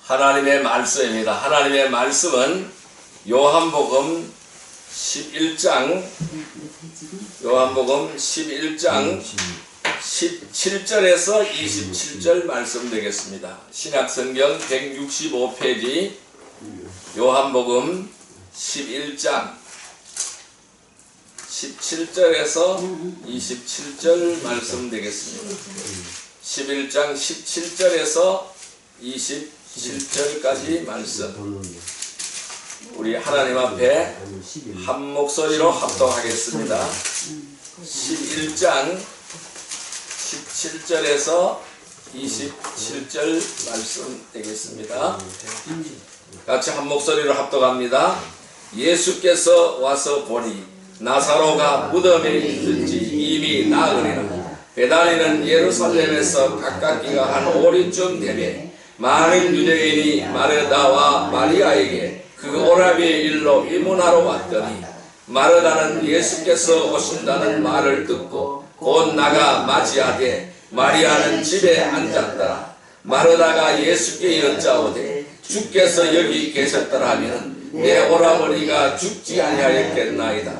하나님의 말씀입니다. 하나님의 말씀은 요한복음 11장 17절에서 27절 말씀 되겠습니다. 신약성경 165페이지 요한복음 11장 17절에서 27절 말씀 되겠습니다. 11장 17절에서 27절까지 말씀, 우리 하나님 앞에 한 목소리로 합동하겠습니다. 11장 17절에서 27절 말씀 되겠습니다. 같이 한 목소리로 합동합니다. 예수께서 와서 보니 나사로가 무덤에 있든지 이미 나으리라. 베다니는 예루살렘에서 가깝기가 한 오리쯤 되매 많은 유대인이 마르다와 마리아에게 그 오라비의 일로 의문하러 왔더니, 마르다는 예수께서 오신다는 말을 듣고 곧 나가 맞이하되 마리아는 집에 앉았더라. 마르다가 예수께 여짜오되 주께서 여기 계셨더라 하면 내 오라버니가 죽지 아니하였겠나이다.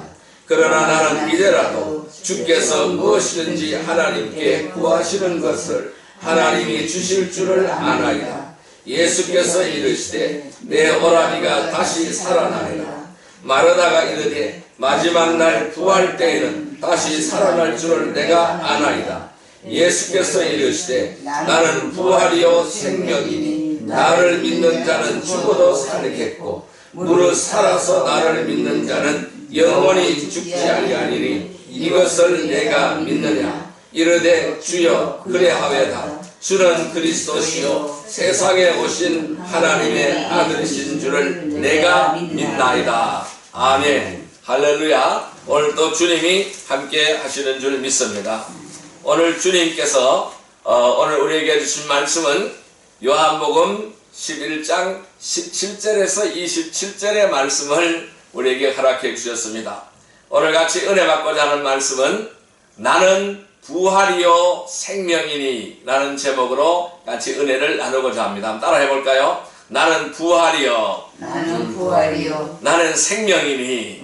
그러나 나는 이제라도 주께서 무엇이든지 하나님께 구하시는 것을 하나님이 주실 줄을 아나이다. 예수께서 이르시되 내 오라비가 다시 살아나리라. 마르다가 이르되 마지막 날 구할 때에는 다시 살아날 줄을 내가 아나이다. 예수께서 이르시되 나는 부활이요 생명이니 나를 믿는 자는 죽어도 살겠고 무릇 살아서 나를 믿는 자는 영원히 죽지 아니하리니 이것을 내가 믿느냐. 이르되 주여 그래하외다. 주는 그리스도시요 세상에 오신 하나님의 아들이신 줄을 내가 믿나이다. 아멘. 할렐루야. 오늘도 주님이 함께 하시는 줄 믿습니다. 오늘 주님께서 오늘 우리에게 주신 말씀은 요한복음 11장 17절에서 27절의 말씀을 우리에게 허락해 주셨습니다. 오늘 같이 은혜 받고자 하는 말씀은 나는 부활이요 생명이니 라는 제목으로 같이 은혜를 나누고자 합니다. 한번 따라 해볼까요? 나는 부활이요, 나는 생명이니.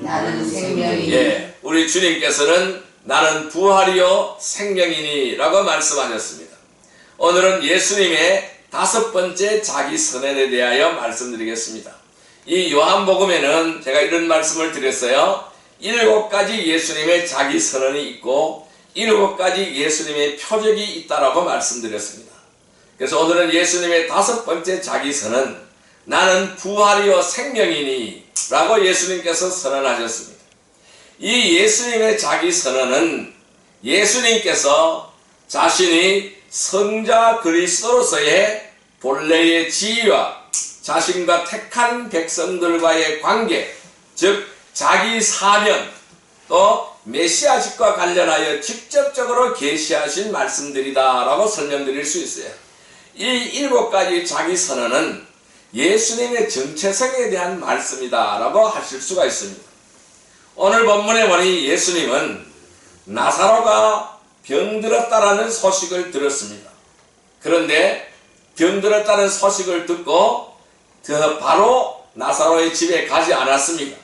예, 우리 주님께서는 나는 부활이요 생명이니 라고 말씀하셨습니다. 오늘은 예수님의 5번째 자기 선언에 대하여 말씀드리겠습니다. 이 요한복음에는 제가 이런 말씀을 드렸어요. 7가지 예수님의 자기 선언이 있고 7가지 예수님의 표적이 있다라고 말씀드렸습니다. 그래서 오늘은 예수님의 5번째 자기 선언, 나는 부활이요 생명이니 라고 예수님께서 선언하셨습니다. 이 예수님의 자기 선언은 예수님께서 자신이 성자 그리스도로서의 본래의 지위와 자신과 택한 백성들과의 관계, 즉 자기 사명, 또 메시아직과 관련하여 직접적으로 계시하신 말씀들이다 라고 설명드릴 수 있어요. 이 7가지 자기 선언은 예수님의 정체성에 대한 말씀이다 라고 하실 수가 있습니다. 오늘 본문에 보니 예수님은 나사로가 병들었다라는 소식을 들었습니다. 그런데 병들었다는 소식을 듣고 바로 나사로의 집에 가지 않았습니다.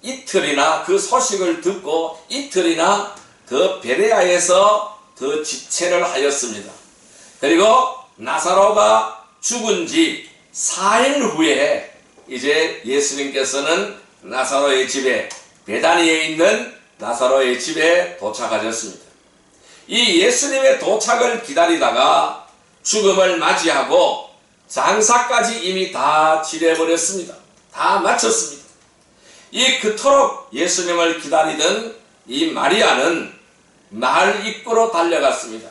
이틀이나 그 소식을 듣고 이틀이나 더 베레아에서 더 지체를 하였습니다. 그리고 나사로가 죽은 지 4일 후에 이제 예수님께서는 나사로의 집에, 베다니에 있는 나사로의 집에 도착하셨습니다. 이 예수님의 도착을 기다리다가 죽음을 맞이하고 장사까지 이미 다 지내버렸습니다. 다 마쳤습니다. 이 그토록 예수님을 기다리던 이 마리아는 마을 입구로 달려갔습니다.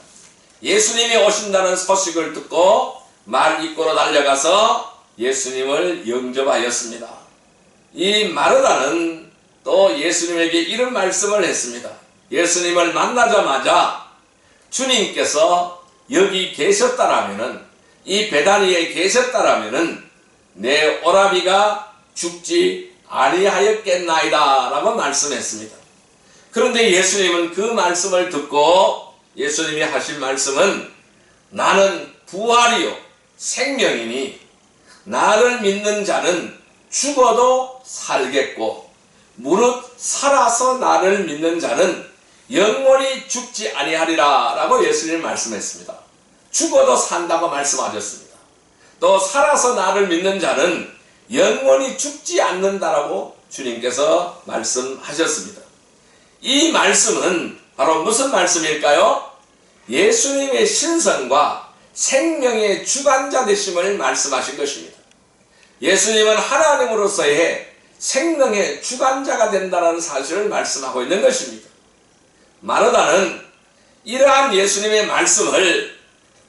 예수님이 오신다는 소식을 듣고 마을 입구로 달려가서 예수님을 영접하였습니다. 이 마르다는 또 예수님에게 이런 말씀을 했습니다. 예수님을 만나자마자 주님께서 여기 계셨다라면은, 이 베다니에 계셨다라면은 내 오라비가 죽지 아니하였겠나이다 라고 말씀했습니다. 그런데 예수님은 그 말씀을 듣고 예수님이 하신 말씀은 나는 부활이요 생명이니 나를 믿는 자는 죽어도 살겠고 무릇 살아서 나를 믿는 자는 영원히 죽지 아니하리라 라고 예수님이 말씀했습니다. 죽어도 산다고 말씀하셨습니다. 또 살아서 나를 믿는 자는 영원히 죽지 않는다라고 주님께서 말씀하셨습니다. 이 말씀은 바로 무슨 말씀일까요? 예수님의 신성과 생명의 주관자 되심을 말씀하신 것입니다. 예수님은 하나님으로서의 생명의 주관자가 된다는 사실을 말씀하고 있는 것입니다. 마르다는 이러한 예수님의 말씀을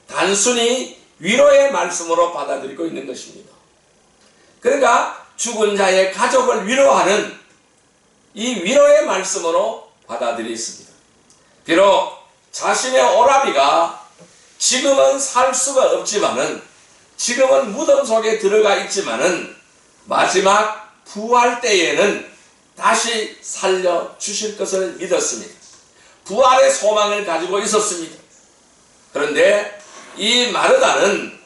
단순히 위로의 말씀으로 받아들이고 있는 것입니다. 그러니까 죽은 자의 가족을 위로하는 이 위로의 말씀으로 받아들였습니다. 비록 자신의 오라비가 지금은 살 수가 없지만은, 지금은 무덤 속에 들어가 있지만은 마지막 부활 때에는 다시 살려주실 것을 믿었습니다. 부활의 소망을 가지고 있었습니다. 그런데 이 마르다는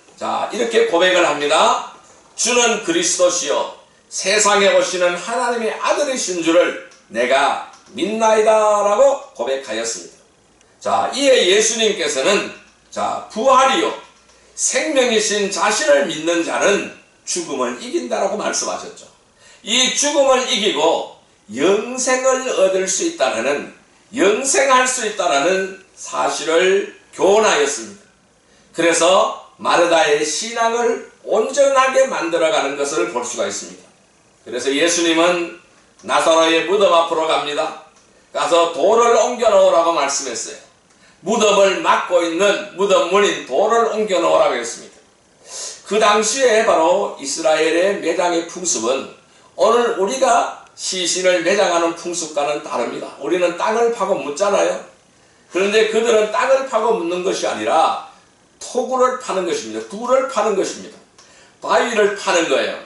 이렇게 고백을 합니다. 주는 그리스도시요 세상에 오시는 하나님의 아들이신 줄을 내가 믿나이다 라고 고백하였습니다. 이에 예수님께서는 부활이요 생명이신 자신을 믿는 자는 죽음을 이긴다라고 말씀하셨죠. 이 죽음을 이기고 영생을 얻을 수 있다는, 영생할 수 있다는 사실을 교훈하였습니다. 그래서 마르다의 신앙을 온전하게 만들어가는 것을 볼 수가 있습니다. 그래서 예수님은 나사로의 무덤 앞으로 갑니다. 가서 돌을 옮겨 놓으라고 말씀했어요. 무덤을 막고 있는 무덤 문인 돌을 옮겨 놓으라고 했습니다. 그 당시에 바로 이스라엘의 매장의 풍습은 오늘 우리가 시신을 매장하는 풍습과는 다릅니다. 우리는 땅을 파고 묻잖아요. 그런데 그들은 땅을 파고 묻는 것이 아니라 토구를 파는 것입니다. 굴을 파는 것입니다. 바위를 파는 거예요.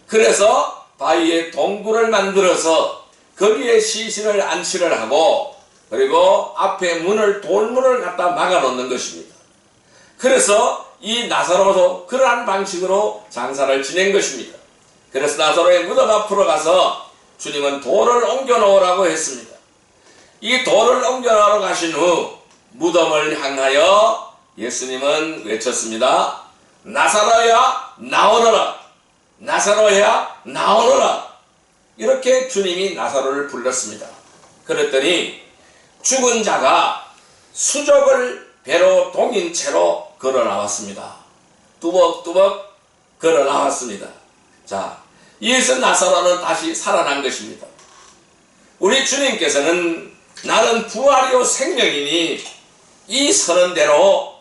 그래서 바위에 동굴을 만들어서 거기에 시신을 안치를 하고, 그리고 앞에 문을, 돌문을 갖다 막아 놓는 것입니다. 그래서 이 나사로도 그러한 방식으로 장사를 지낸 것입니다. 그래서 나사로의 무덤 앞으로 가서 주님은 돌을 옮겨 놓으라고 했습니다. 이 돌을 옮겨 놓으러 가신 후 무덤을 향하여 예수님은 외쳤습니다. 나사로야 나오너라, 나사로야 나오너라. 이렇게 주님이 나사로를 불렀습니다. 그랬더니 죽은 자가 수족을 배로 동인 채로 걸어 나왔습니다. 뚜벅뚜벅 걸어 나왔습니다. 이에서 나사로는 다시 살아난 것입니다. 우리 주님께서는 나는 부활이요 생명이니 이 선언대로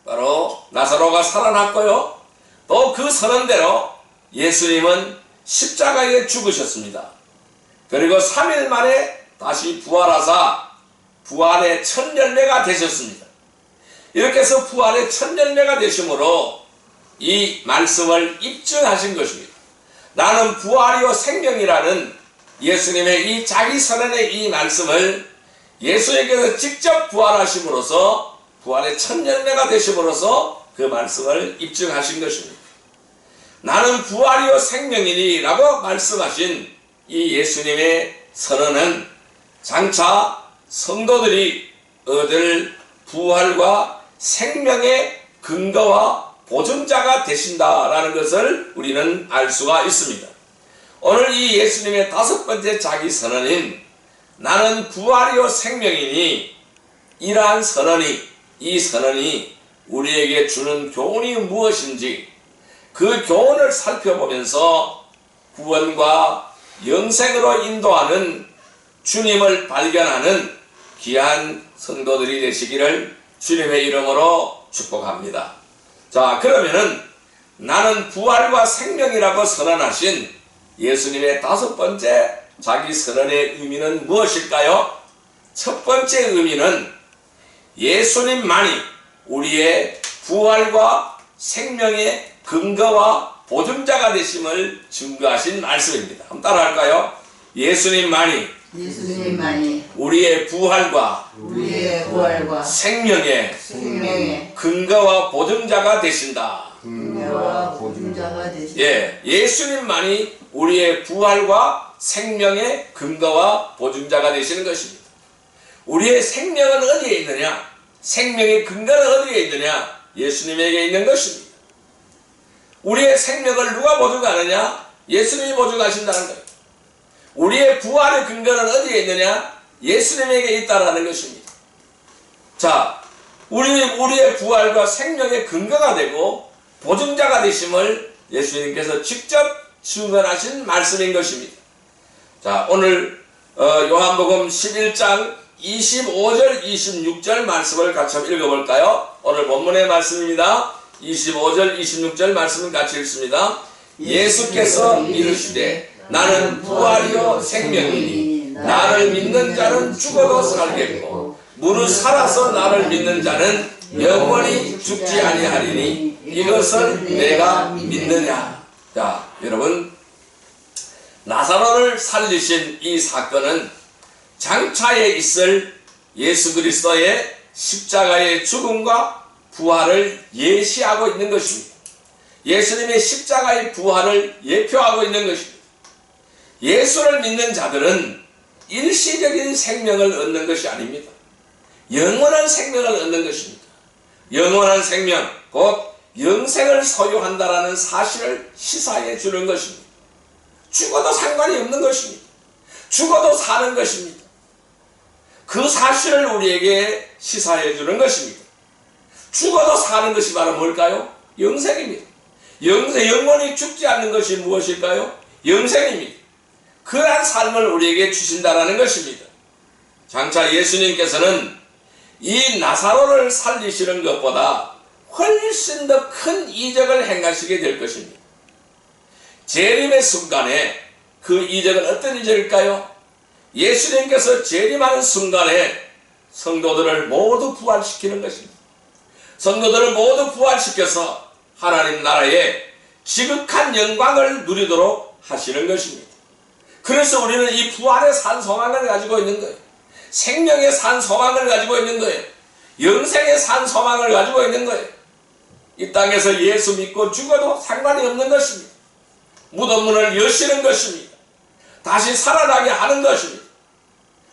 바로 나사로가 살아났고요, 또 그 선언대로 예수님은 십자가에 죽으셨습니다. 그리고 3일 만에 다시 부활하사 부활의 첫 열매가 되셨습니다. 이렇게 해서 부활의 첫 열매가 되심으로 이 말씀을 입증하신 것입니다. 나는 부활이요 생명이라는 예수님의 이 자기 선언의 이 말씀을 예수님께서 직접 부활하심으로써 부활의 첫 열매가 되심으로써 그 말씀을 입증하신 것입니다. 나는 부활이요 생명이니 라고 말씀하신 이 예수님의 선언은 장차 성도들이 얻을 부활과 생명의 근거와 보증자가 되신다라는 것을 우리는 알 수가 있습니다. 오늘 이 예수님의 5번째 자기 선언인 나는 부활이요 생명이니 이러한 선언이, 이 선언이 우리에게 주는 교훈이 무엇인지 그 교훈을 살펴보면서 구원과 영생으로 인도하는 주님을 발견하는 귀한 성도들이 되시기를 주님의 이름으로 축복합니다. 그러면은 나는 부활과 생명이라고 선언하신 예수님의 5번째 자기 선언의 의미는 무엇일까요? 첫 번째 의미는 예수님만이 우리의 부활과 생명의 근거와 보증자가 되심을 증거하신 말씀입니다. 한번 따라할까요? 예수님만이 우리의 부활과 생명의 근거와 보증자가 되신다. 보증자가 되시고 예수님만이 우리의 부활과 생명의 근거와 보증자가 되시는 것입니다. 우리의 생명은 어디에 있느냐? 생명의 근거는 어디에 있느냐? 예수님에게 있는 것입니다. 우리의 생명을 누가 보증하느냐? 예수님이 보증하신다는 거예요. 우리의 부활의 근거는 어디에 있느냐? 예수님에게 있다라는 것입니다. 자, 우리의 부활과 생명의 근거가 되고 보증자가 되심을 예수님께서 직접 증언하신 말씀인 것입니다. 자, 오늘 요한복음 11장 25절 26절 말씀을 같이 한번 읽어볼까요? 오늘 본문의 말씀입니다. 25절 26절 말씀을 같이 읽습니다. 예수께서 이르시되 나는 부활이요 생명이니 나를 믿는 자는 죽어도 살겠고 무릇 살아서 나를 믿는 자는 영원히 죽지 아니하리니 이것을 내가 믿느냐. 자, 여러분, 나사로를 살리신 이 사건은 장차에 있을 예수 그리스도의 십자가의 죽음과 부활을 예시하고 있는 것입니다. 예수님의 십자가의 부활을 예표하고 있는 것입니다. 예수를 믿는 자들은 일시적인 생명을 얻는 것이 아닙니다. 영원한 생명을 얻는 것입니다. 영원한 생명, 곧 영생을 소유한다라는 사실을 시사해 주는 것입니다. 죽어도 상관이 없는 것입니다. 죽어도 사는 것입니다. 그 사실을 우리에게 시사해 주는 것입니다. 죽어도 사는 것이 바로 뭘까요? 영생입니다. 영원히 죽지 않는 것이 무엇일까요? 영생입니다. 그러한 삶을 우리에게 주신다라는 것입니다. 장차 예수님께서는 이 나사로를 살리시는 것보다 훨씬 더 큰 이적을 행하시게 될 것입니다. 재림의 순간에 그 이적은 어떤 이적일까요? 예수님께서 재림하는 순간에 성도들을 모두 부활시키는 것입니다. 성도들을 모두 부활시켜서 하나님 나라의 지극한 영광을 누리도록 하시는 것입니다. 그래서 우리는 이 부활의 산 소망을 가지고 있는 거예요. 생명의 산 소망을 가지고 있는 거예요. 영생의 산 소망을 가지고 있는 거예요. 이 땅에서 예수 믿고 죽어도 상관이 없는 것입니다. 무덤 문을 여시는 것입니다. 다시 살아나게 하는 것입니다.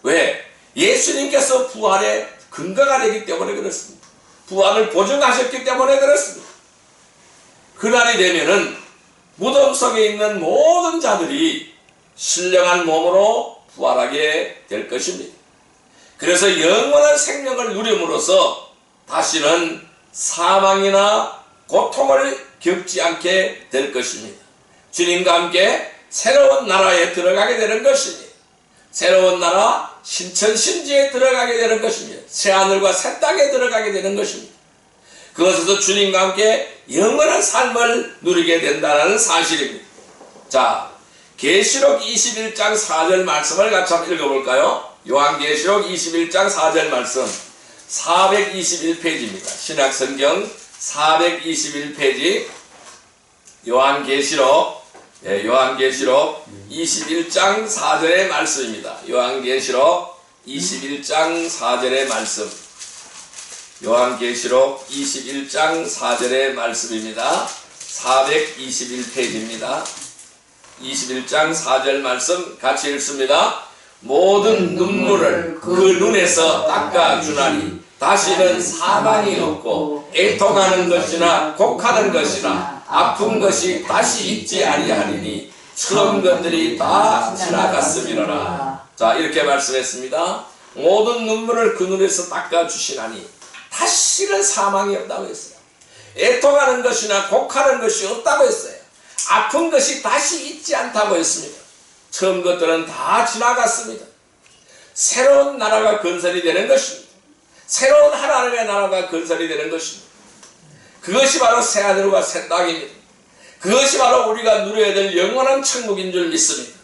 왜? 예수님께서 부활의 근거가 되기 때문에 그렇습니다. 부활을 보증하셨기 때문에 그렇습니다. 그날이 되면은 무덤 속에 있는 모든 자들이 신령한 몸으로 부활하게 될 것입니다. 그래서 영원한 생명을 누림으로써 다시는 사망이나 고통을 겪지 않게 될 것입니다. 주님과 함께 새로운 나라에 들어가게 되는 것입니다. 새로운 나라 신천신지에 들어가게 되는 것입니다. 새하늘과 새 땅에 들어가게 되는 것입니다. 그것에서 주님과 함께 영원한 삶을 누리게 된다는 사실입니다. 자, 계시록 21장 4절 말씀을 같이 한번 읽어볼까요? 요한계시록 21장 4절 말씀 421페이지입니다. 신약성경 421페이지 요한계시록 21장 4절의 말씀입니다. 요한계시록 21장 4절의 말씀. 요한계시록 21장 4절의 말씀입니다. 421페이지입니다. 21장 4절 말씀 같이 읽습니다. 모든 눈물을 그 눈에서 닦아주나니 다시는 사망이 없고 애통하는 것이나 곡하는 것이나 아픈 것이 다시 있지 아니하리니 처음 것들이 다 지나갔음이로라. 자, 이렇게 말씀했습니다. 모든 눈물을 그 눈에서 닦아주시나니 다시는 사망이 없다고 했어요. 애통하는 것이나 곡하는 것이 없다고 했어요. 아픈 것이 다시 있지 않다고 했습니다. 처음 것들은 다 지나갔습니다. 새로운 나라가 건설이 되는 것입니다. 새로운 하나님의 나라가 건설이 되는 것입니다. 그것이 바로 새하늘과 새 땅입니다. 그것이 바로 우리가 누려야 될 영원한 천국인 줄 믿습니다.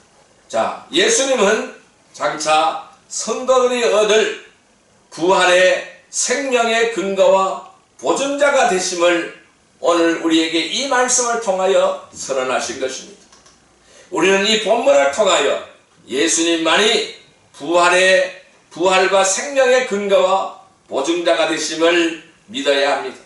자, 예수님은 장차 성도들이 얻을 부활의 생명의 근거와 보존자가 되심을 오늘 우리에게 이 말씀을 통하여 선언하신 것입니다. 우리는 이 본문을 통하여 예수님만이 부활과 생명의 근거와 보증자가 되심을 믿어야 합니다.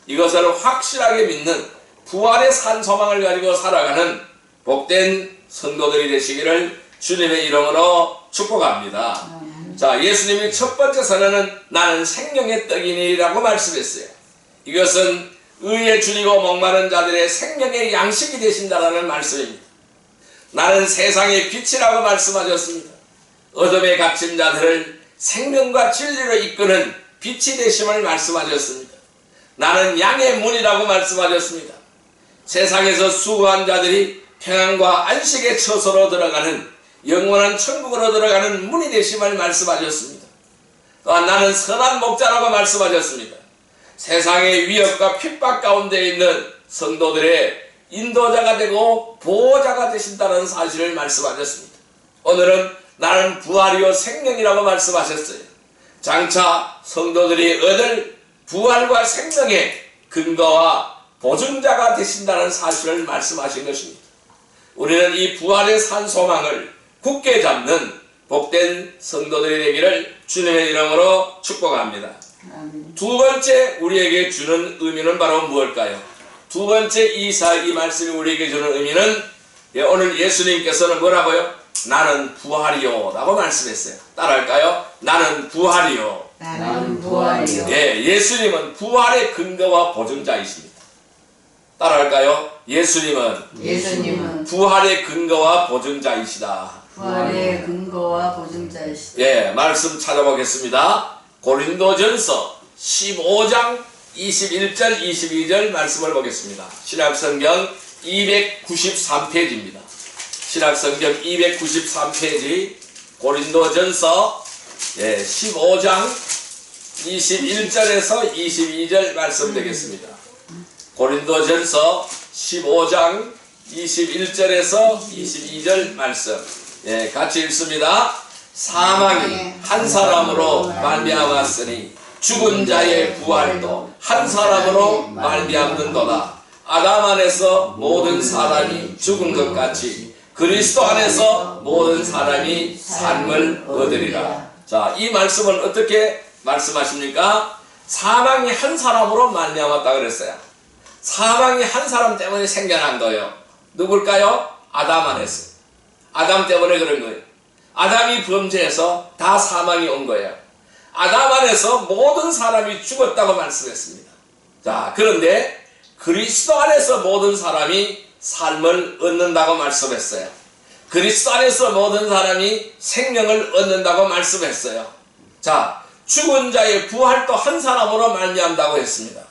이것을 확실하게 믿는 부활의 산 소망을 가지고 살아가는 복된 성도들이 되시기를 주님의 이름으로 축복합니다. 자, 예수님이 첫 번째 선언은 나는 생명의 떡이니라고 말씀했어요. 이것은 의에 줄이고 목마른 자들의 생명의 양식이 되신다라는 말씀입니다. 나는 세상의 빛이라고 말씀하셨습니다. 어둠에 갇힌 자들을 생명과 진리로 이끄는 빛이 되심을 말씀하셨습니다. 나는 양의 문이라고 말씀하셨습니다. 세상에서 수고한 자들이 평안과 안식의 처소로 들어가는 영원한 천국으로 들어가는 문이 되심을 말씀하셨습니다. 또한 나는 선한 목자라고 말씀하셨습니다. 세상의 위협과 핍박 가운데 있는 성도들의 인도자가 되고 보호자가 되신다는 사실을 말씀하셨습니다. 오늘은 나는 부활이요 생명이라고 말씀하셨어요. 장차 성도들이 얻을 부활과 생명의 근거와 보증자가 되신다는 사실을 말씀하신 것입니다. 우리는 이 부활의 산 소망을 굳게 잡는 복된 성도들이 되기를 주님의 이름으로 축복합니다. 두 번째 우리에게 주는 의미는 바로 무엇일까요? 두 번째 이 말씀이 우리에게 주는 의미는 오늘 예수님께서는 뭐라고요? 나는 부활이요 라고 말씀했어요. 따라할까요? 나는 부활이요. 나는 부활이요. 예, 예수님은 부활의 근거와 보증자이십니다. 따라할까요? 예수님은 부활의 근거와 보증자이시다. 부활의 근거와 보증자이시다. 예, 말씀 찾아보겠습니다. 고린도전서 15장 21절 22절 말씀을 보겠습니다. 신약성경 293페이지입니다. 신약성경 293페이지 고린도전서 15장 21절에서 22절 말씀 되겠습니다. 고린도전서 15장 21절에서 22절 말씀 같이 읽습니다. 사망이 한 사람으로 말미암았으니 죽은 자의 부활도 한 사람으로 말미암는도다. 아담 안에서 모든 사람이 죽은 것 같이 그리스도 안에서 모든 사람이 삶을 얻으리라. 자, 이 말씀은 어떻게 말씀하십니까? 사망이 한 사람으로 말미암았다 그랬어요. 사망이 한 사람 때문에 생겨난 거예요. 누굴까요? 아담 안에서. 아담 때문에 그런 거예요. 아담이 범죄해서 다 사망이 온 거예요. 아담 안에서 모든 사람이 죽었다고 말씀했습니다. 자, 그런데 그리스도 안에서 모든 사람이 삶을 얻는다고 말씀했어요. 그리스도 안에서 모든 사람이 생명을 얻는다고 말씀했어요. 자, 죽은 자의 부활도 한 사람으로 말미암다고 했습니다.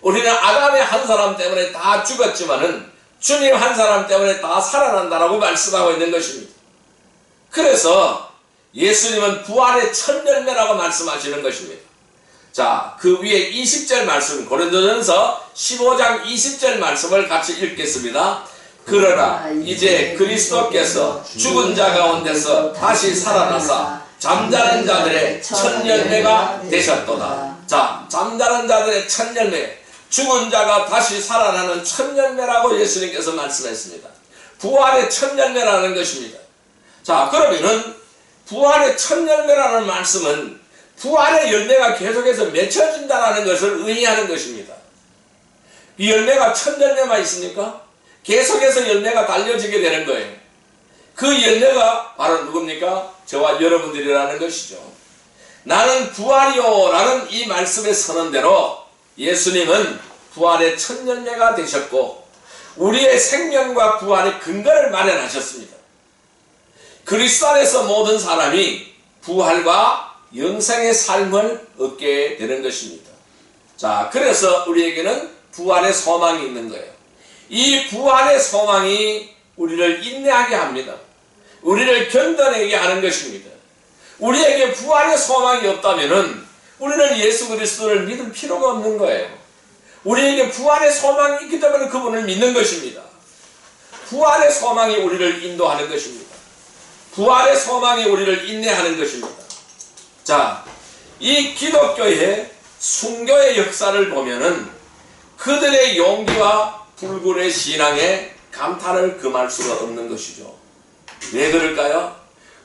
우리는 아담의 한 사람 때문에 다 죽었지만은 주님 한 사람 때문에 다 살아난다라고 말씀하고 있는 것입니다. 그래서 예수님은 부활의 첫 열매라고 말씀하시는 것입니다. 자, 그 위에 20절 말씀, 고린도전서 15장 20절 말씀을 같이 읽겠습니다. 그러나 이제 그리스도께서 죽은 자 가운데서 다시 살아나사 잠자는 자들의 첫 열매가 되셨도다. 자, 잠자는 자들의 첫 열매, 죽은 자가 다시 살아나는 첫 열매라고 예수님께서 말씀했습니다. 부활의 첫 열매라는 것입니다. 자, 그러면은 부활의 첫 열매라는 말씀은 부활의 열매가 계속해서 맺혀진다는 것을 의미하는 것입니다. 이 열매가 첫 열매만 있습니까? 계속해서 열매가 달려지게 되는 거예요. 그 열매가 바로 누굽니까? 저와 여러분들이라는 것이죠. 나는 부활이요 라는 이 말씀의 선언대로 예수님은 부활의 첫 열매가 되셨고 우리의 생명과 부활의 근거를 마련하셨습니다. 그리스도 안에서 모든 사람이 부활과 영생의 삶을 얻게 되는 것입니다. 자, 그래서 우리에게는 부활의 소망이 있는 거예요. 이 부활의 소망이 우리를 인내하게 합니다. 우리를 견뎌내게 하는 것입니다. 우리에게 부활의 소망이 없다면은 우리는 예수 그리스도를 믿을 필요가 없는 거예요. 우리에게 부활의 소망이 있기 때문에 그분을 믿는 것입니다. 부활의 소망이 우리를 인도하는 것입니다. 부활의 소망이 우리를 인내하는 것입니다. 자, 이 기독교의 순교의 역사를 보면은 그들의 용기와 불굴의 신앙에 감탄을 금할 수가 없는 것이죠. 왜 그럴까요?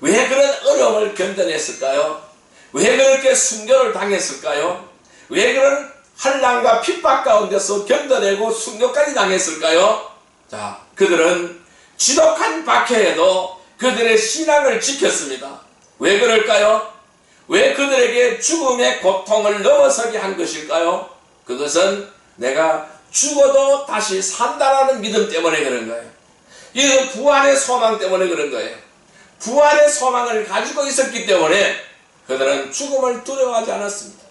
왜 그런 어려움을 견뎌냈을까요? 왜 그렇게 순교를 당했을까요? 왜 그런 환난과 핍박 가운데서 견뎌내고 순교까지 당했을까요? 자, 그들은 지독한 박해에도 그들의 신앙을 지켰습니다. 왜 그럴까요? 왜 그들에게 죽음의 고통을 넘어서게 한 것일까요? 그것은 내가 죽어도 다시 산다라는 믿음 때문에 그런 거예요. 이는 부활의 소망 때문에 그런 거예요. 부활의 소망을 가지고 있었기 때문에 그들은 죽음을 두려워하지 않았습니다.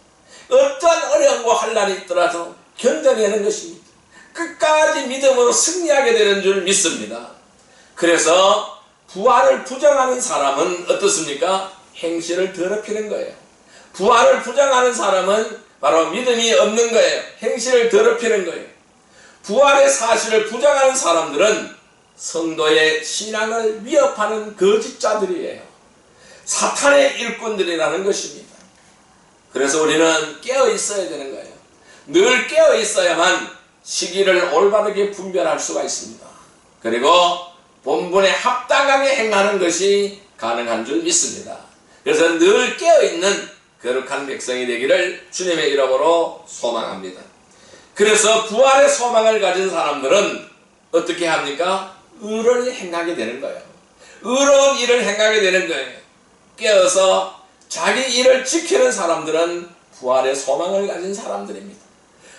어떤 어려움과 환난이 있더라도 견뎌내는 것입니다. 끝까지 믿음으로 승리하게 되는 줄 믿습니다. 그래서 부활을 부정하는 사람은 어떻습니까? 행실을 더럽히는 거예요. 부활을 부정하는 사람은 바로 믿음이 없는 거예요. 행실을 더럽히는 거예요. 부활의 사실을 부정하는 사람들은 성도의 신앙을 위협하는 거짓자들이에요. 사탄의 일꾼들이라는 것입니다. 그래서 우리는 깨어 있어야 되는 거예요. 늘 깨어 있어야만 시기를 올바르게 분별할 수가 있습니다. 그리고 본분에 합당하게 행하는 것이 가능한 줄 믿습니다. 그래서 늘 깨어있는 거룩한 백성이 되기를 주님의 이름으로 소망합니다. 그래서 부활의 소망을 가진 사람들은 어떻게 합니까? 의를 행하게 되는 거예요. 의로운 일을 행하게 되는 거예요. 깨어서 자기 일을 지키는 사람들은 부활의 소망을 가진 사람들입니다.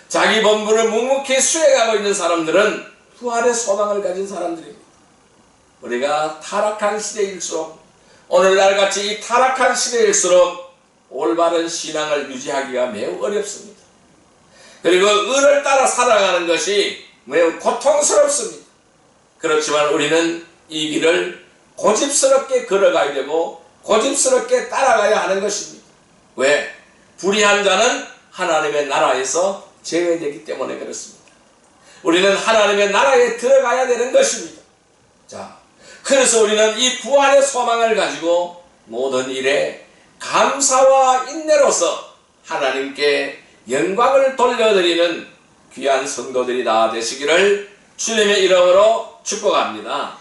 자기 본분을 묵묵히 수행하고 있는 사람들은 부활의 소망을 가진 사람들입니다. 우리가 타락한 시대일수록, 오늘날 같이 이 타락한 시대일수록 올바른 신앙을 유지하기가 매우 어렵습니다. 그리고 의를 따라 살아가는 것이 매우 고통스럽습니다. 그렇지만 우리는 이 길을 고집스럽게 걸어가야 되고 고집스럽게 따라가야 하는 것입니다. 왜? 불의한 자는 하나님의 나라에서 제외되기 때문에 그렇습니다. 우리는 하나님의 나라에 들어가야 되는 것입니다. 자, 그래서 우리는 이 부활의 소망을 가지고 모든 일에 감사와 인내로서 하나님께 영광을 돌려드리는 귀한 성도들이 다 되시기를 주님의 이름으로 축복합니다.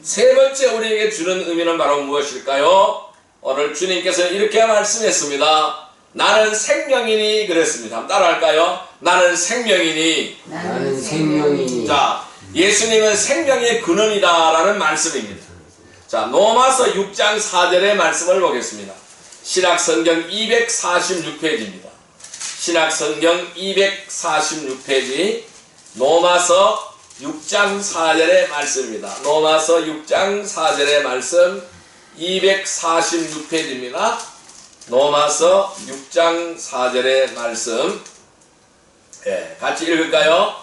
세 번째 우리에게 주는 의미는 바로 무엇일까요? 오늘 주님께서는 이렇게 말씀했습니다. 나는 생명이니 그랬습니다. 한번 따라할까요? 나는 생명이니. 나는 생명이니. 자, 예수님은 생명의 근원이다 라는 말씀입니다. 자, 로마서 6장 4절의 말씀을 보겠습니다. 신약성경 246페이지입니다. 신약성경 246페이지 로마서 6장 4절의 말씀입니다. 로마서 6장 4절의 말씀 246페이지입니다. 로마서 6장 4절의 말씀 같이 읽을까요?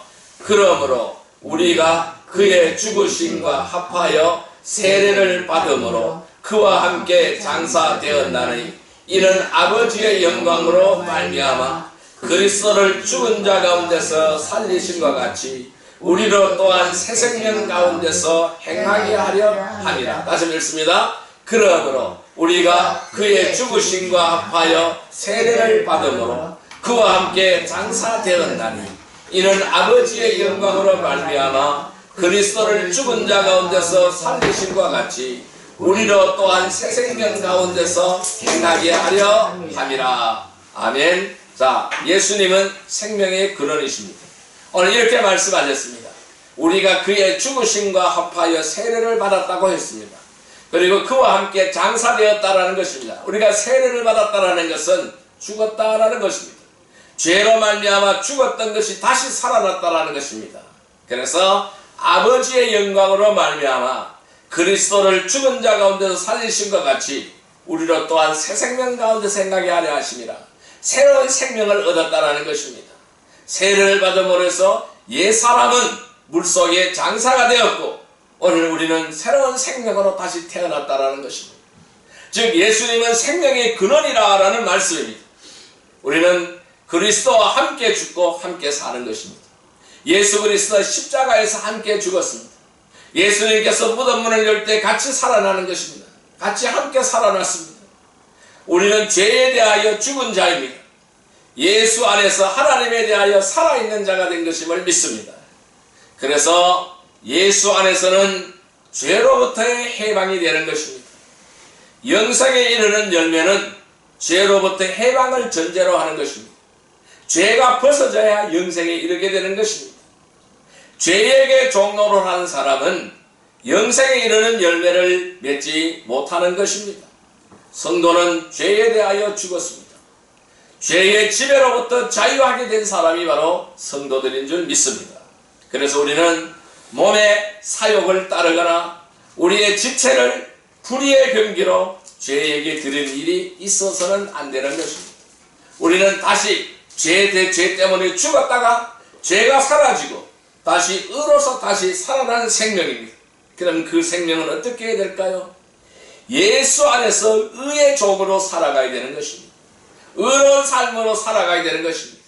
그러므로 우리가 그의 죽으심과 합하여 세례를 받음으로 그와 함께 장사되었나니 이는 아버지의 영광으로 말미암아 그리스도를 죽은 자 가운데서 살리심과 같이 우리로 또한 새 생명 가운데서 행하게 하려 함이라. 다시 읽습니다. 그러므로 우리가 그의 죽으심과 합하여 세례를 받음으로 그와 함께 장사되었나니 이는 아버지의 영광으로 말미암아 그리스도를 죽은 자 가운데서 살리심과 같이 우리로 또한 새 생명 가운데서 행하게 하려 함이라. 아멘. 자, 예수님은 생명의 근원이십니다. 오늘 이렇게 말씀하셨습니다. 우리가 그의 죽으심과 합하여 세례를 받았다고 했습니다. 그리고 그와 함께 장사되었다라는 것입니다. 우리가 세례를 받았다라는 것은 죽었다라는 것입니다. 죄로 말미암아 죽었던 것이 다시 살아났다라는 것입니다. 그래서 아버지의 영광으로 말미암아 그리스도를 죽은 자 가운데서 살리신 것 같이 우리로 또한 새 생명 가운데 생각하게 하려 하심이라. 새로운 생명을 얻었다라는 것입니다. 세례를 받음으로 해서 옛사람은 물속에 장사가 되었고 오늘 우리는 새로운 생명으로 다시 태어났다라는 것입니다. 즉 예수님은 생명의 근원이라는 말씀입니다. 우리는 그리스도와 함께 죽고 함께 사는 것입니다. 예수 그리스도 십자가에서 함께 죽었습니다. 예수님께서 무덤 문을 열 때 같이 살아나는 것입니다. 같이 함께 살아났습니다. 우리는 죄에 대하여 죽은 자입니다. 예수 안에서 하나님에 대하여 살아있는 자가 된 것임을 믿습니다. 그래서 예수 안에서는 죄로부터의 해방이 되는 것입니다. 영생에 이르는 열매는 죄로부터 해방을 전제로 하는 것입니다. 죄가 벗어져야 영생에 이르게 되는 것입니다. 죄에게 종노릇하는 사람은 영생에 이르는 열매를 맺지 못하는 것입니다. 성도는 죄에 대하여 죽었습니다. 죄의 지배로부터 자유하게 된 사람이 바로 성도들인 줄 믿습니다. 그래서 우리는 몸의 사욕을 따르거나 우리의 지체를 불의의 경기로 죄에게 드리는 일이 있어서는 안 되는 것입니다. 우리는 다시 죄 때문에 죽었다가 죄가 사라지고 다시 의로서 다시 살아나는 생명입니다. 그럼 그 생명은 어떻게 해야 될까요? 예수 안에서 의의 종으로 살아가야 되는 것입니다. 의로운 삶으로 살아가야 되는 것입니다.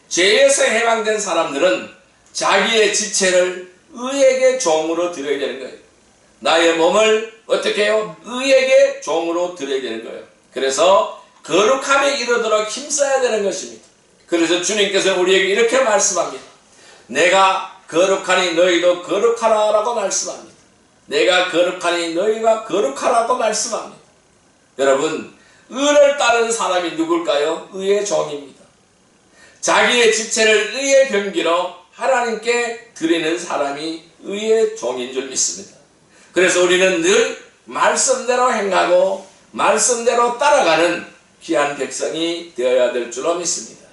죄에서 해방된 사람들은 자기의 지체를 의에게 종으로 드려야 되는 거예요. 나의 몸을 어떻게 해요? 의에게 종으로 드려야 되는 거예요. 그래서 거룩함에 이르도록 힘써야 되는 것입니다. 그래서 주님께서 우리에게 이렇게 말씀합니다. 내가 거룩하니 너희도 거룩하라 라고 말씀합니다. 내가 거룩하니 너희가 거룩하라고 말씀합니다. 여러분, 의를 따르는 사람이 누굴까요? 의의 종입니다. 자기의 지체를 의의 병기로 하나님께 드리는 사람이 의의 종인 줄 믿습니다. 그래서 우리는 늘 말씀대로 행하고 말씀대로 따라가는 귀한 백성이 되어야 될 줄로 믿습니다.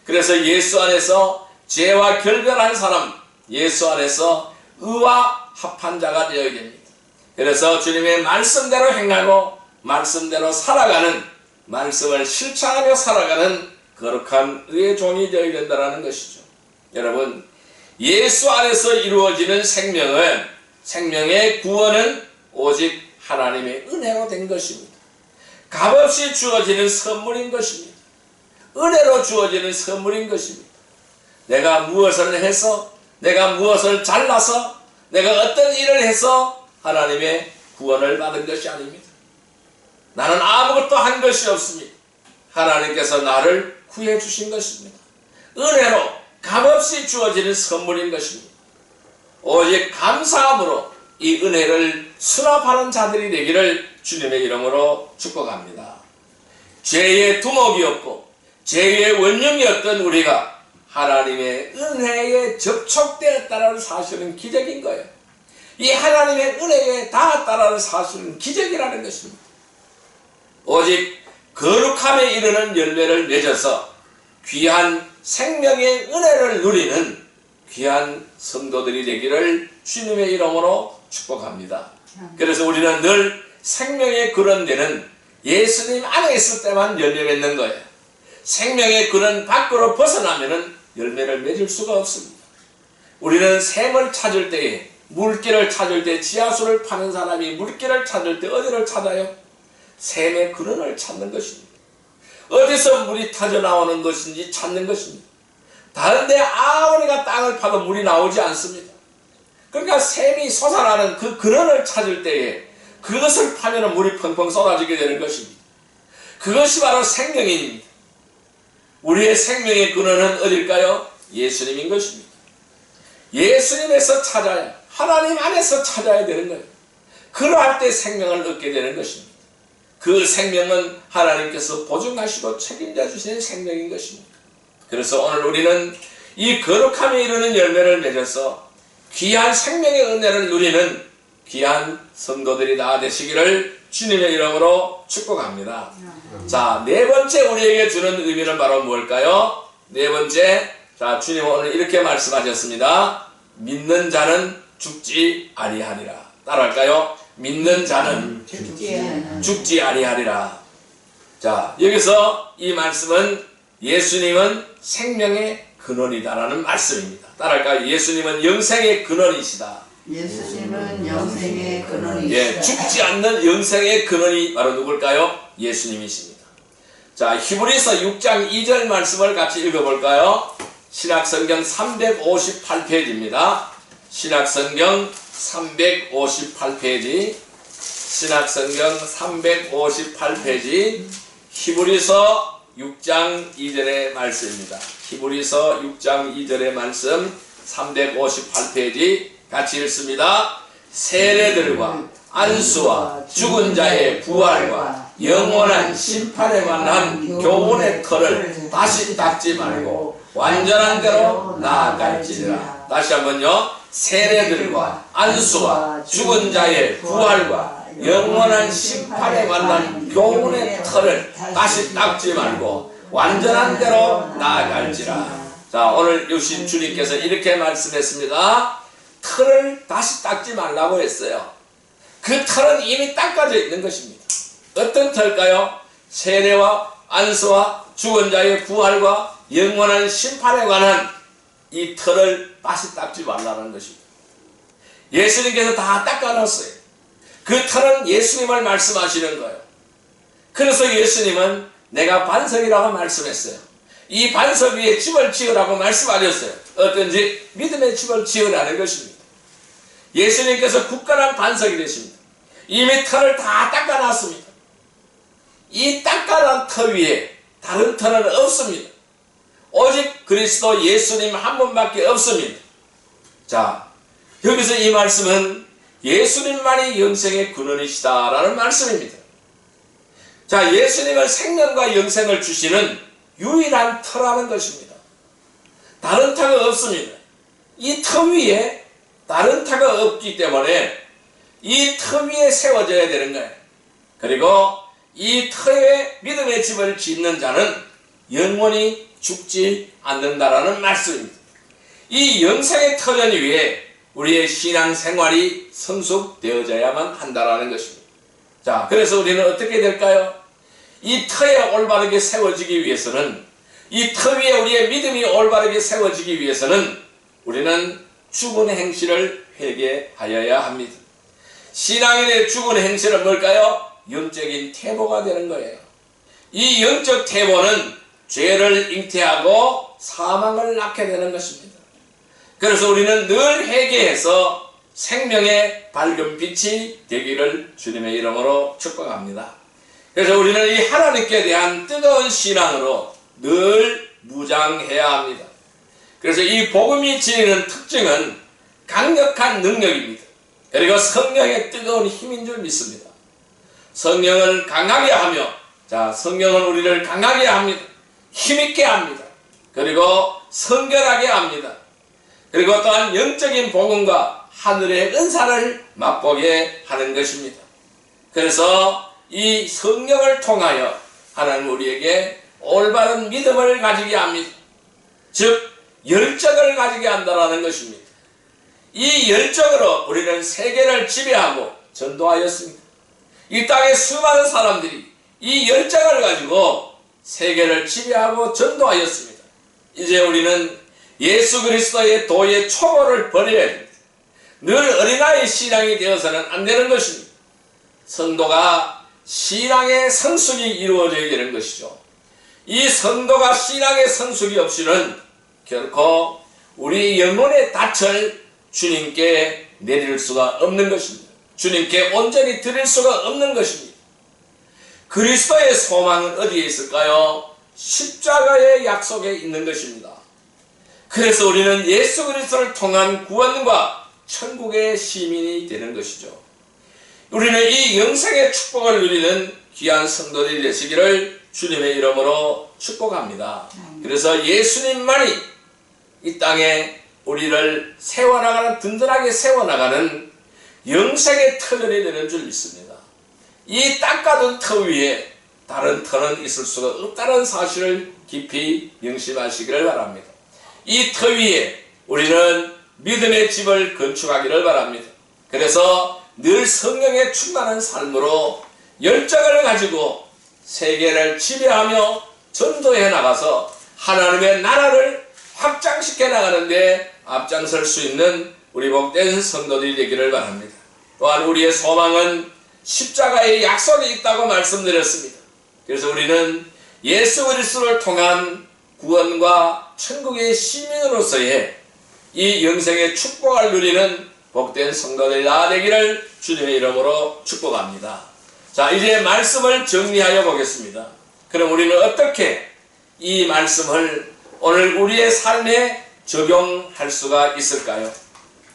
그래서 예수 안에서 죄와 결별한 사람, 예수 안에서 의와 합한 자가 되어야 됩니다. 그래서 주님의 말씀대로 행하고 말씀대로 살아가는, 말씀을 실천하며 살아가는 거룩한 의의 종이 되어야 된다는 것이죠. 여러분, 예수 안에서 이루어지는 생명의 구원은 오직 하나님의 은혜로 된 것입니다. 값없이 주어지는 선물인 것입니다. 은혜로 주어지는 선물인 것입니다. 내가 무엇을 해서, 내가 무엇을 잘라서, 내가 어떤 일을 해서 하나님의 구원을 받은 것이 아닙니다. 나는 아무것도 한 것이 없습니다. 하나님께서 나를 구해 주신 것입니다. 은혜로 값없이 주어지는 선물인 것입니다. 오직 감사함으로 이 은혜를 수납하는 자들이 되기를 주님의 이름으로 축복합니다. 죄의 두목이었고 죄의 원흉이었던 우리가 하나님의 은혜에 접촉되었다는 사실은 기적인 거예요. 이 하나님의 은혜에 닿았다는 사실은 기적이라는 것입니다. 오직 거룩함에 이르는 열매를 맺어서 귀한 생명의 은혜를 누리는 귀한 성도들이 되기를 주님의 이름으로 축복합니다. 그래서 우리는 늘 생명의 근원되는 예수님 안에 있을 때만 열매 맺는 거예요. 생명의 근원 밖으로 벗어나면 열매를 맺을 수가 없습니다. 우리는 샘을 찾을 때에, 물길을 찾을 때, 지하수를 파는 사람이 물길을 찾을 때 어디를 찾아요? 샘의 근원을 찾는 것입니다. 어디서 물이 터져 나오는 것인지 찾는 것입니다. 다른데 아무리가 땅을 파도 물이 나오지 않습니다. 그러니까 샘이 솟아나는 그 근원을 찾을 때에 그것을 파면 물이 펑펑 쏟아지게 되는 것입니다. 그것이 바로 생명입니다. 우리의 생명의 근원은 어딜까요? 예수님인 것입니다. 예수님에서 찾아야, 하나님 안에서 찾아야 되는 거예요. 그러할 때 생명을 얻게 되는 것입니다. 그 생명은 하나님께서 보증하시고 책임져 주시는 생명인 것입니다. 그래서 오늘 우리는 이 거룩함에 이르는 열매를 맺어서 귀한 생명의 은혜를 누리는 귀한 성도들이 다 되시기를 주님의 이름으로 축복합니다. 자, 네 번째 우리에게 주는 의미는 바로 뭘까요? 네 번째, 자, 주님은 오늘 이렇게 말씀하셨습니다. 믿는 자는 죽지 아니하리라. 따라할까요? 믿는 자는 죽지 아니하리라. 자, 여기서 이 말씀은 예수님은 생명의 근원이다라는 말씀입니다. 따라할까요? 예수님은 영생의 근원이시다. 예수님은 영생의 근원이시다. 예, 죽지 않는 영생의 근원이 바로 누굴까요? 예수님이십니다. 자, 히브리서 6장 2절 말씀을 같이 읽어볼까요? 신약성경 358페이지입니다. 신약성경 358페이지, 신약성경 358페이지, 히브리서 6장 2절의 말씀입니다. 히브리서 6장 2절의 말씀 358페이지 같이 읽습니다. 세례들과 안수와 죽은 자의 부활과 영원한 심판에 관한 교훈의 털을 다시 닦지 말고 완전한 대로 나아갈지니라. 다시 한번요. 세례들과 안수와 죽은 자의 부활과 영원한 심판에 관한 교훈의 털을 다시 닦지 말고 완전한 대로 나아갈지라. 자, 오늘 역시 주님께서 이렇게 말씀했습니다. 털을 다시 닦지 말라고 했어요. 그 털은 이미 닦아져 있는 것입니다. 어떤 털일까요? 세례와 안수와 죽은 자의 부활과 영원한 심판에 관한 이 털을 다시 닦지 말라는 것입니다. 예수님께서 다 닦아놨어요. 그 털은 예수님을 말씀하시는 거예요. 그래서 예수님은 내가 반석이라고 말씀했어요. 이 반석 위에 집을 지으라고 말씀하셨어요. 어떤지 믿음의 집을 지으라는 것입니다. 예수님께서 굳건한 반석이 되십니다. 이미 털을 다 닦아놨습니다. 이 닦아놓은 터 위에 다른 터는 없습니다. 오직 그리스도 예수님 한 분밖에 없습니다. 자, 여기서 이 말씀은 예수님만이 영생의 근원이시다라는 말씀입니다. 자, 예수님은 생명과 영생을 주시는 유일한 터라는 것입니다. 다른 터가 없습니다. 이 터 위에 다른 터가 없기 때문에 이 터 위에 세워져야 되는 거예요. 그리고 이 터에 믿음의 집을 짓는 자는 영원히 죽지 않는다라는 말씀입니다. 이 영생의 터전 위에 우리의 신앙생활이 성숙되어져야만 한다라는 것입니다. 자, 그래서 우리는 어떻게 될까요? 이 터에 올바르게 세워지기 위해서는, 이 터 위에 우리의 믿음이 올바르게 세워지기 위해서는 우리는 죽은 행실을 회개하여야 합니다. 신앙인의 죽은 행실은 뭘까요? 영적인 태보가 되는 거예요. 이 영적 태보는 죄를 잉태하고 사망을 낳게 되는 것입니다. 그래서 우리는 늘 회개해서 생명의 밝은 빛이 되기를 주님의 이름으로 축복합니다. 그래서 우리는 이 하나님께 대한 뜨거운 신앙으로 늘 무장해야 합니다. 그래서 이 복음이 지니는 특징은 강력한 능력입니다. 그리고 성령의 뜨거운 힘인 줄 믿습니다. 성령을 강하게 하며, 자, 성령은 우리를 강하게 합니다. 힘있게 합니다. 그리고 성결하게 합니다. 그리고 또한 영적인 복음과 하늘의 은사를 맛보게 하는 것입니다. 그래서 이 성령을 통하여 하나님 우리에게 올바른 믿음을 가지게 합니다. 즉 열정을 가지게 한다는 것입니다. 이 열정으로 우리는 세계를 지배하고 전도하였습니다. 이 땅의 수많은 사람들이 이 열정을 가지고 세계를 지배하고 전도하였습니다. 이제 우리는 예수 그리스도의 도의 초보를 버려야 됩니다. 늘 어린아이 신앙이 되어서는 안 되는 것입니다. 성도가 신앙의 성숙이 이루어져야 되는 것이죠. 이 성도가 신앙의 성숙이 없이는 결코 우리 영혼의 닻을 주님께 내릴 수가 없는 것입니다. 주님께 온전히 드릴 수가 없는 것입니다. 그리스도의 소망은 어디에 있을까요? 십자가의 약속에 있는 것입니다. 그래서 우리는 예수 그리스도를 통한 구원과 천국의 시민이 되는 것이죠. 우리는 이 영생의 축복을 누리는 귀한 성도들이 되시기를 주님의 이름으로 축복합니다. 그래서 예수님만이 이 땅에 우리를 세워나가는, 든든하게 세워나가는 영생의 터전이 되는 줄 믿습니다. 이 닦아둔 터 위에 다른 터는 있을 수가 없다는 사실을 깊이 명심하시기를 바랍니다. 이 터 위에 우리는 믿음의 집을 건축하기를 바랍니다. 그래서 늘 성령에 충만한 삶으로 열정을 가지고 세계를 지배하며 전도해 나가서 하나님의 나라를 확장시켜 나가는데 앞장설 수 있는 우리 복된 성도들이 되기를 바랍니다. 또한 우리의 소망은 십자가의 약속이 있다고 말씀드렸습니다. 그래서 우리는 예수 그리스도를 통한 구원과 천국의 시민으로서의 이 영생의 축복을 누리는 복된 성도들이 다 되기를 주님의 이름으로 축복합니다. 자, 이제 말씀을 정리하여 보겠습니다. 그럼 우리는 어떻게 이 말씀을 오늘 우리의 삶에 적용할 수가 있을까요?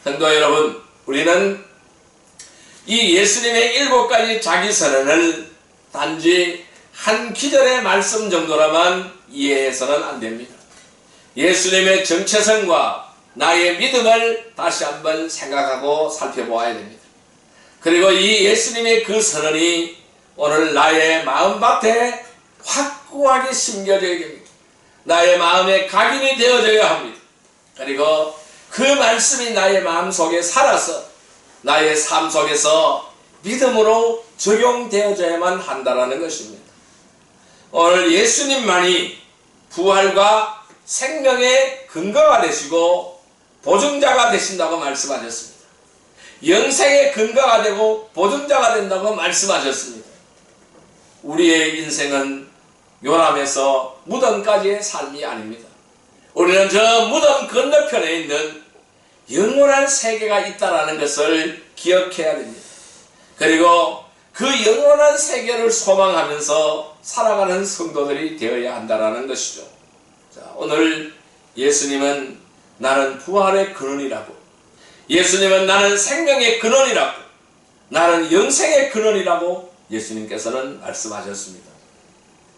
성도 여러분, 우리는 이 예수님의 7가지 자기 선언을 단지 한 기절의 말씀 정도라만 이해해서는 안 됩니다. 예수님의 정체성과 나의 믿음을 다시 한번 생각하고 살펴보아야 됩니다. 그리고 이 예수님의 그 선언이 오늘 나의 마음밭에 확고하게 심겨져야 됩니다. 나의 마음에 각인이 되어져야 합니다. 그리고 그 말씀이 나의 마음속에 살아서 나의 삶 속에서 믿음으로 적용되어져야만 한다는 것입니다. 오늘 예수님만이 부활과 생명의 근거가 되시고 보증자가 되신다고 말씀하셨습니다. 영생의 근거가 되고 보증자가 된다고 말씀하셨습니다. 우리의 인생은 요람에서 무덤까지의 삶이 아닙니다. 우리는 저 무덤 건너편에 있는 영원한 세계가 있다는 것을 기억해야 됩니다. 그리고 그 영원한 세계를 소망하면서 살아가는 성도들이 되어야 한다는 것이죠. 자, 오늘 예수님은 나는 부활의 근원이라고, 예수님은 나는 생명의 근원이라고, 나는 영생의 근원이라고 예수님께서는 말씀하셨습니다.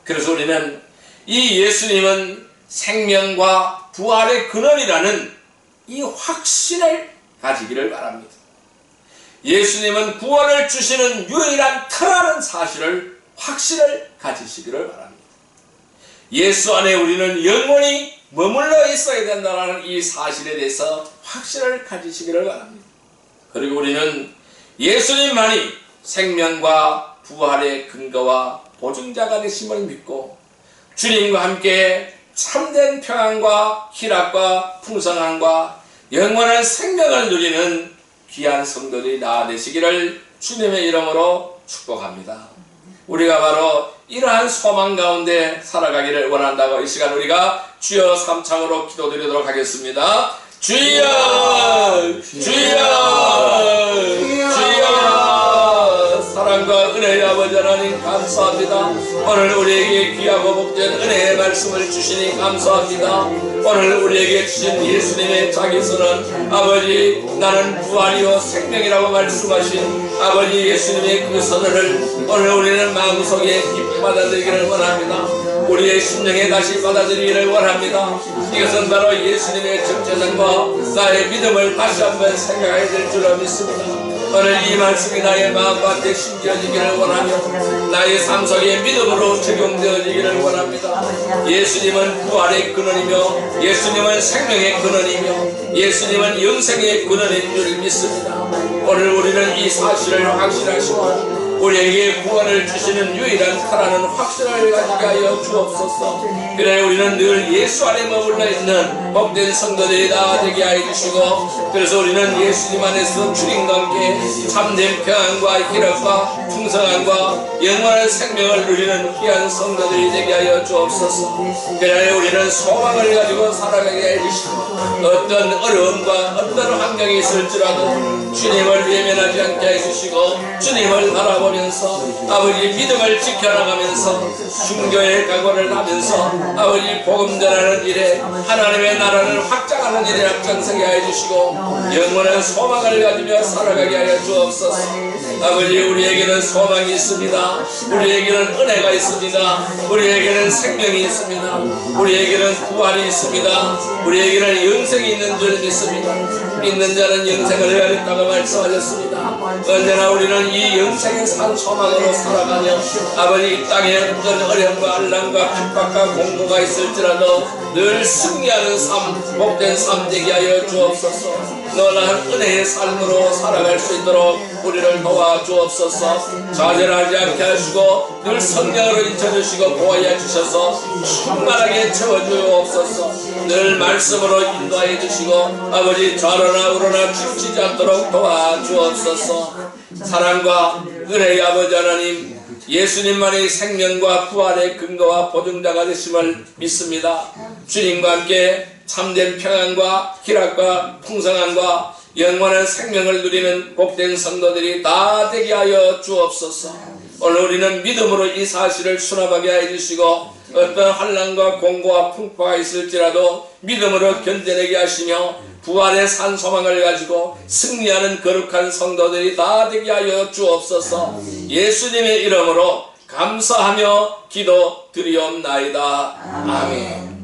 그래서 우리는 이 예수님은 생명과 부활의 근원이라는 이 확신을 가지기를 바랍니다. 예수님은 구원을 주시는 유일한 터라는 사실을, 확신을 가지시기를 바랍니다. 예수 안에 우리는 영원히 머물러 있어야 된다는 이 사실에 대해서 확신을 가지시기를 바랍니다. 그리고 우리는 예수님만이 생명과 부활의 근거와 보증자가 되심을 믿고 주님과 함께 참된 평안과 희락과 풍성함과 영원한 생명을 누리는 귀한 성도들이 다 되시기를 주님의 이름으로 축복합니다. 우리가 바로 이러한 소망 가운데 살아가기를 원한다고 이 시간 우리가 주여 삼창으로 기도드리도록 하겠습니다. 주여, 주여, 주여. 사랑과 은혜의 아버지 하나님 감사합니다. 오늘 우리에게 귀하고 복된 은혜의 말씀을 주시니 감사합니다. 오늘 우리에게 주신 예수님의 자기선언, 아버지 나는 부활이요 생명이라고 말씀하신 아버지 예수님의 그 선언을 오늘 우리는 마음속에 깊이 받아들이기를 원합니다. 우리의 심령에 다시 받아들이기를 원합니다. 이것은 바로 예수님의 정체성과 나의 믿음을 다시 한번 생각해야 될 줄로 믿습니다. 오늘 이 말씀이 나의 마음밭에 심겨지기를 원하며 나의 삶 속에 믿음으로 적용되어지기를 원합니다. 예수님은 부활의 근원이며 예수님은 생명의 근원이며 예수님은 영생의 근원인 줄 믿습니다. 오늘 우리는 이 사실을 확신하시고 우리에게 구원을 주시는 유일한 터라는 확신을 가지게 하여 주옵소서. 그래 우리는 늘 예수 안에 머물러 있는 복된 성도들이 다 되게 하여 주시고, 그래서 우리는 예수님 안에서 주님과 함께 참된 평안과 희락과 풍성함과 영원한 생명을 누리는 귀한 성도들이 되게 하여 주옵소서. 그래 우리는 소망을 가지고 살아가게 해 주시고 어떤 어려움과 어떤 환경이 있을지라도 주님을 외면하지 않게 해 주시고 주님을 바라보면서 아버지 믿음을 지켜나가면서 순교의 각오를 하면서 아버지 복음 전하는 일에 하나님의 나라를 확장하는 일에 앞장서게 하여 주시고 영원한 소망을 가지며 살아가게 하여 주옵소서. 아버지 우리에게는 소망이 있습니다. 우리에게는 은혜가 있습니다. 우리에게는 생명이 있습니다. 우리에게는 부활이 있습니다. 우리에게는 영생이 있는 줄 믿습니다. 믿는 자는 영생을 해야겠다고 말씀하셨습니다. 언제나 우리는 이 영생의 산 소망으로 살아가며 아버지 이 땅에 어떤 어려움과 알람과 핍박과 공고가 있을지라도 늘 승리하는 삶, 복된 삶 되게 하여 주옵소서. 너는 은혜의 삶으로 살아갈 수 있도록 우리를 도와주옵소서. 좌절하지 않게 하시고 늘 성령으로 인쳐주시고 보호해 주셔서 충만하게 채워주옵소서. 늘 말씀으로 인도해 주시고 아버지 좌로나 우로나 치우치지 않도록 도와주옵소서. 사랑과 은혜의 아버지 하나님, 예수님만이 생명과 부활의 근거와 보증자가 되심을 믿습니다. 주님과 함께 참된 평안과 희락과 풍성함과 영원한 생명을 누리는 복된 성도들이 다 되게 하여 주옵소서. 오늘 우리는 믿음으로 이 사실을 수납하게 해주시고 어떤 환난과 공고와 풍파가 있을지라도 믿음으로 견뎌내게 하시며 부활의 산 소망을 가지고 승리하는 거룩한 성도들이 다 되게 하여 주옵소서. 예수님의 이름으로 감사하며 기도 드리옵나이다. 아멘.